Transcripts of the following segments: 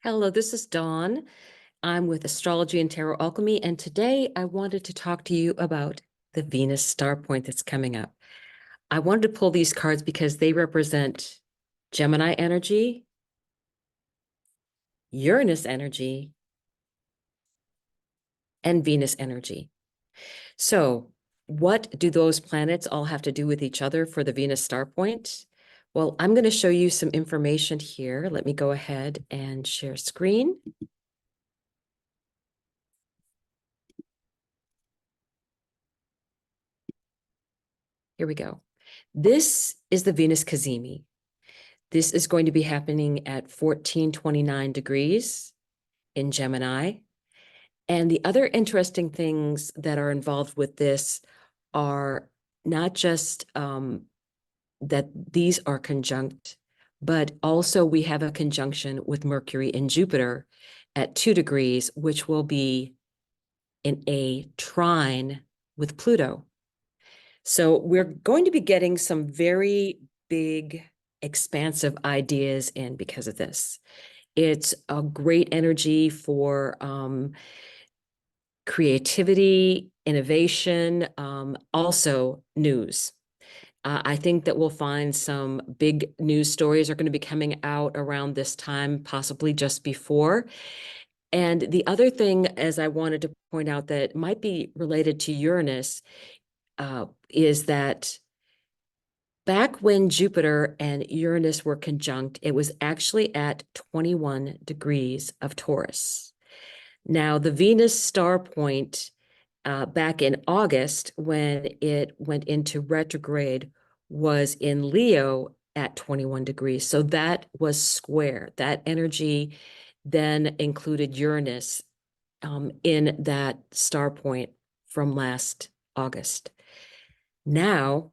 Hello, this is Dawn. I'm with Astrology and Tarot Alchemy, and today I wanted to talk to you about the Venus star point that's coming up. I wanted to pull these cards because they represent Gemini energy, Uranus energy, and Venus energy. So, what do those planets all have to do with each other for the Venus star point? Well, I'm going to show you some information here. Let me go ahead and share screen. Here we go. This is the Venus Cazimi. This is going to be happening at 1429 degrees in Gemini. And the other interesting things that are involved with this are not just that these are conjunct, but also we have a conjunction with Mercury and Jupiter at 2 degrees, which will be in a trine with Pluto. So we're going to be getting some very big, expansive ideas in because of this. It's a great energy for creativity, innovation, also news. I think that we'll find some big news stories are going to be coming out around this time, possibly just before. And the other thing, as I wanted to point out that might be related to Uranus, is that back when Jupiter and Uranus were conjunct, it was actually at 21 degrees of Taurus. Now, the Venus star point back in August, when it went into retrograde, was in Leo at 21 degrees. So that was square. That energy then included Uranus in that star point from last August. Now,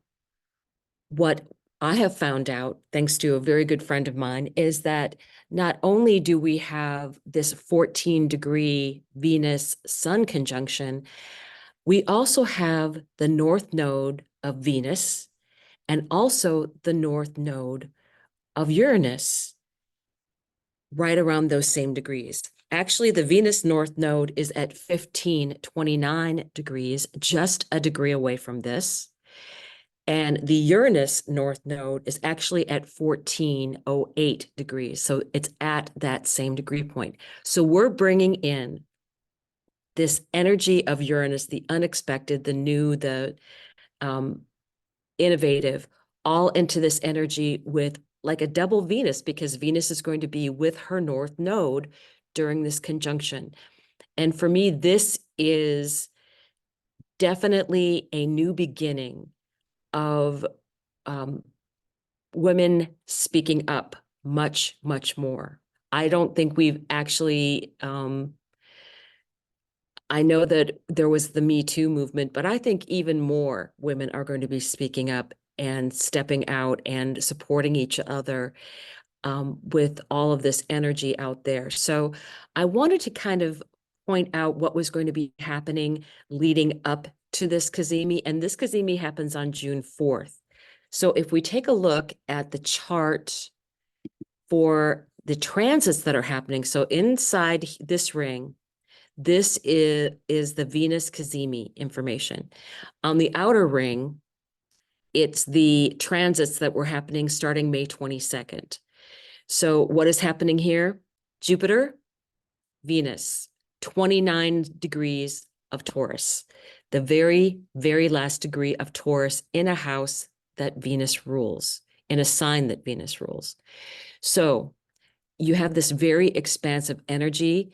what I have found out, thanks to a very good friend of mine, is that not only do we have this 14-degree Venus-Sun conjunction, we also have the north node of Venus and also the north node of Uranus right around those same degrees. Actually, the Venus north node is at 1529 degrees, just a degree away from this. And the Uranus north node is actually at 1408 degrees. So it's at that same degree point. So we're bringing in this energy of Uranus, the unexpected, the new, the innovative, all into this energy with like a double Venus, because Venus is going to be with her north node during this conjunction. And for me, this is definitely a new beginning of women speaking up much, much more. I don't think we've actually, I know that there was the Me Too movement, but I think even more women are going to be speaking up and stepping out and supporting each other with all of this energy out there. So I wanted to kind of point out what was going to be happening leading up to this Cazimi, and this Cazimi happens on June 4th. So if we take a look at the chart for the transits that are happening, so inside this ring, this is the Venus Cazimi information. On the outer ring, it's the transits that were happening starting May 22nd. So what is happening here? Jupiter, Venus, 29 degrees of Taurus, the very, very last degree of Taurus in a house that Venus rules, in a sign that Venus rules. So you have this very expansive energy,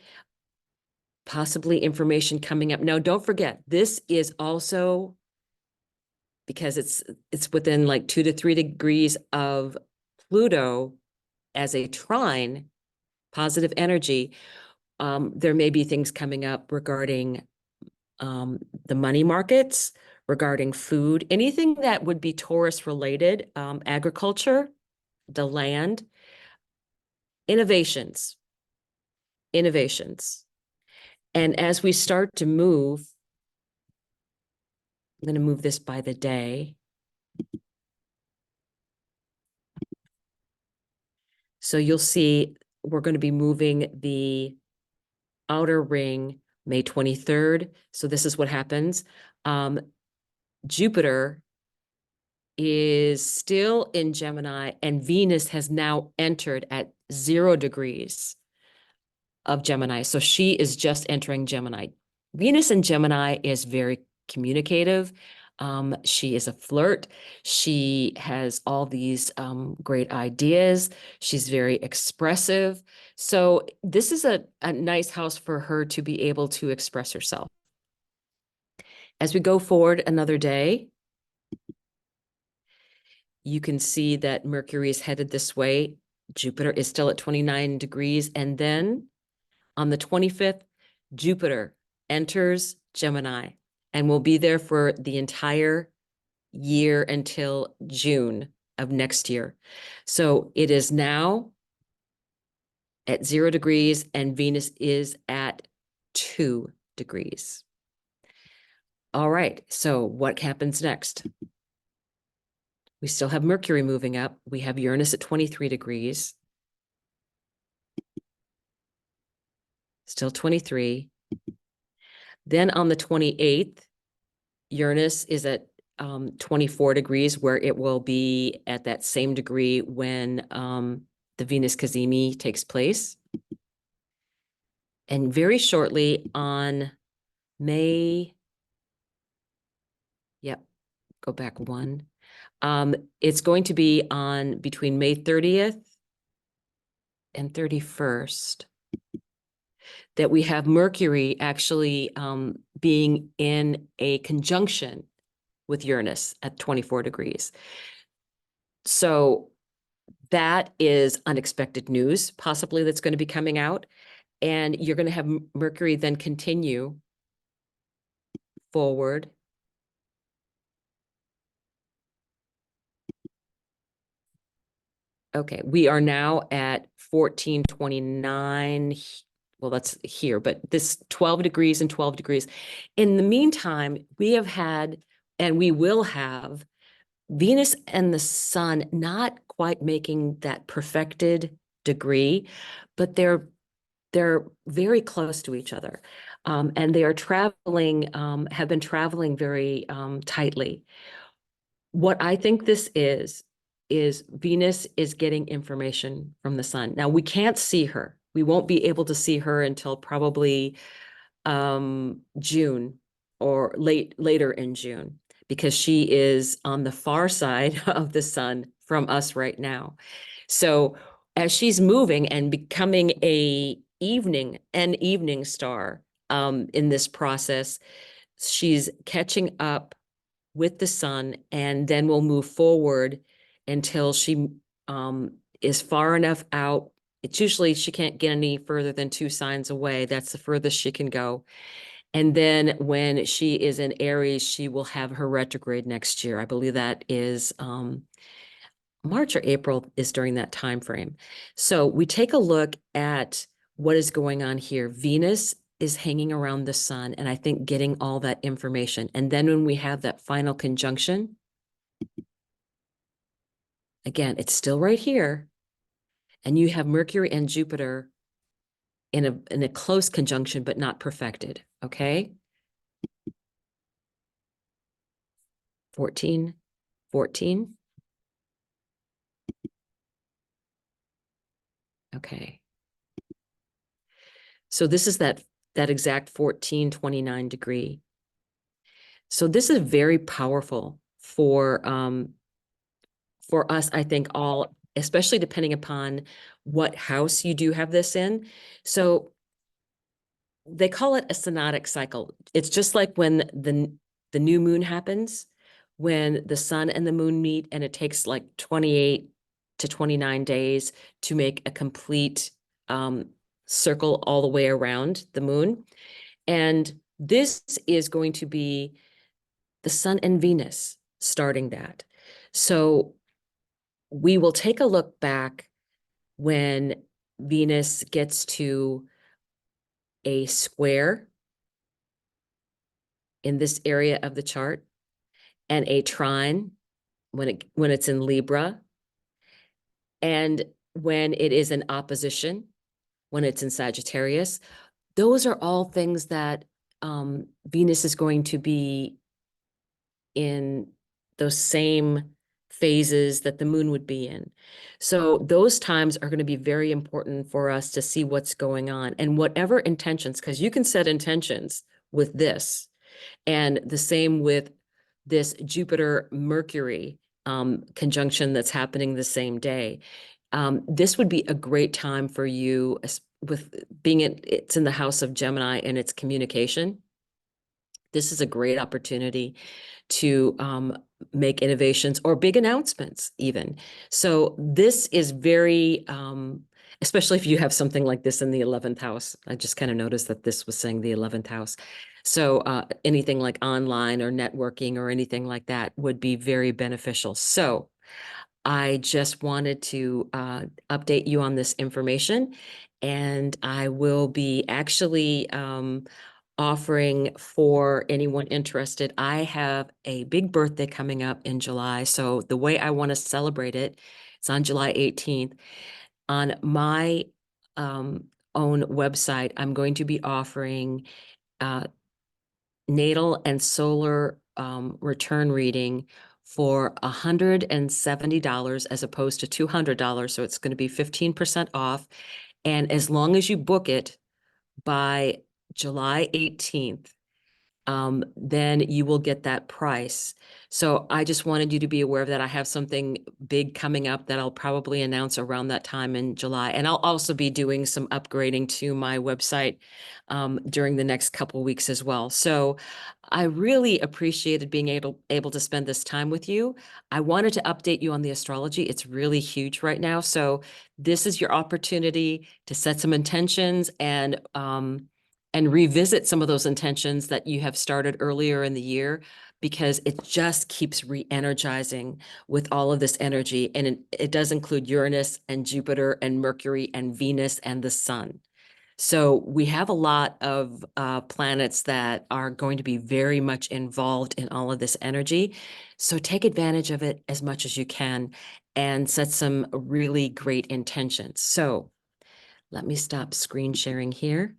possibly information coming up. Now, don't forget, this is also, because it's within like 2 to 3 degrees of Pluto as a trine, positive energy. There may be things coming up regarding the money markets, regarding food, anything that would be Taurus related, agriculture, the land, innovations. And as we start to move, I'm going to move this by the day. So you'll see we're going to be moving the outer ring May 23rd. So this is what happens. Jupiter is still in Gemini, and Venus has now entered at 0 degrees of Gemini. So she is just entering Gemini. Venus in Gemini is very communicative. She is a flirt. She has all these great ideas. She's very expressive. So this is a nice house for her to be able to express herself. As we go forward another day, you can see that Mercury is headed this way. Jupiter is still at 29 degrees. And then on the 25th, Jupiter enters Gemini and will be there for the entire year until June of next year. So it is now at 0 degrees and Venus is at 2 degrees. All right, so what happens next? We still have Mercury moving up. We have Uranus at 23 degrees. Still 23. Then on the 28th, Uranus is at 24 degrees, where it will be at that same degree when the Venus Cazimi takes place. And very shortly on May, yep, go back one. It's going to be on between May 30th and 31st that we have Mercury actually being in a conjunction with Uranus at 24 degrees. So that is unexpected news, possibly, that's going to be coming out. And you're going to have Mercury then continue forward. Okay, we are now at 1429. Well, that's here, but this 12 degrees and 12 degrees. In the meantime, we have had, and we will have, Venus and the Sun not quite making that perfected degree, but they're very close to each other. And they are traveling, have been traveling very tightly. What I think this is Venus is getting information from the Sun. Now, we can't see her. We won't be able to see her until probably June or later in June, because she is on the far side of the Sun from us right now. So as she's moving and becoming an evening star in this process, she's catching up with the Sun, and then we'll move forward until she is far enough out. It's usually she can't get any further than 2 signs away. That's the furthest she can go. And then when she is in Aries, she will have her retrograde next year. I believe that is March or April is during that time frame. So we take a look at what is going on here. Venus is hanging around the Sun, and I think getting all that information. And then when we have that final conjunction, again, it's still right here, and you have Mercury and Jupiter in a close conjunction, but not perfected, okay? 14, 14. Okay. So this is that exact 1429 degree. So this is very powerful for us, I think, all, especially depending upon what house you do have this in. So they call it a synodic cycle. It's just like when the new moon happens, when the Sun and the moon meet, and it takes like 28 to 29 days to make a complete circle all the way around the moon. And this is going to be the Sun and Venus starting that. So we will take a look back when Venus gets to a square in this area of the chart, and a trine when it's in Libra, and when it is in opposition when it's in Sagittarius. Those are all things that Venus is going to be in those same phases that the moon would be in. So those times are going to be very important for us to see what's going on and whatever intentions, because you can set intentions with this, and the same with this Jupiter Mercury conjunction that's happening the same day. This would be a great time for you with being it's in the house of Gemini and its communication. This is a great opportunity to make innovations or big announcements even. So this is very, especially if you have something like this in the 11th house. I just kind of noticed that this was saying the 11th house. So anything like online or networking or anything like that would be very beneficial. So I just wanted to update you on this information, and I will be actually offering for anyone interested. I have a big birthday coming up in July. So the way I want to celebrate it, it's on July 18th. On my own website, I'm going to be offering natal and solar return reading for $170 as opposed to $200. So it's going to be 15% off. And as long as you book it by July 18th, then you will get that price. So I just wanted you to be aware of that. I have something big coming up that I'll probably announce around that time in July. And I'll also be doing some upgrading to my website during the next couple of weeks as well. So I really appreciated being able to spend this time with you. I wanted to update you on the astrology. It's really huge right now. So this is your opportunity to set some intentions and revisit some of those intentions that you have started earlier in the year, because it just keeps re-energizing with all of this energy. And it does include Uranus and Jupiter and Mercury and Venus and the sun. So we have a lot of planets that are going to be very much involved in all of this energy. So take advantage of it as much as you can and set some really great intentions. So let me stop screen sharing here.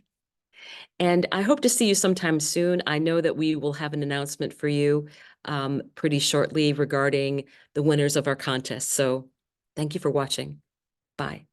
And I hope to see you sometime soon. I know that we will have an announcement for you pretty shortly regarding the winners of our contest. So thank you for watching. Bye.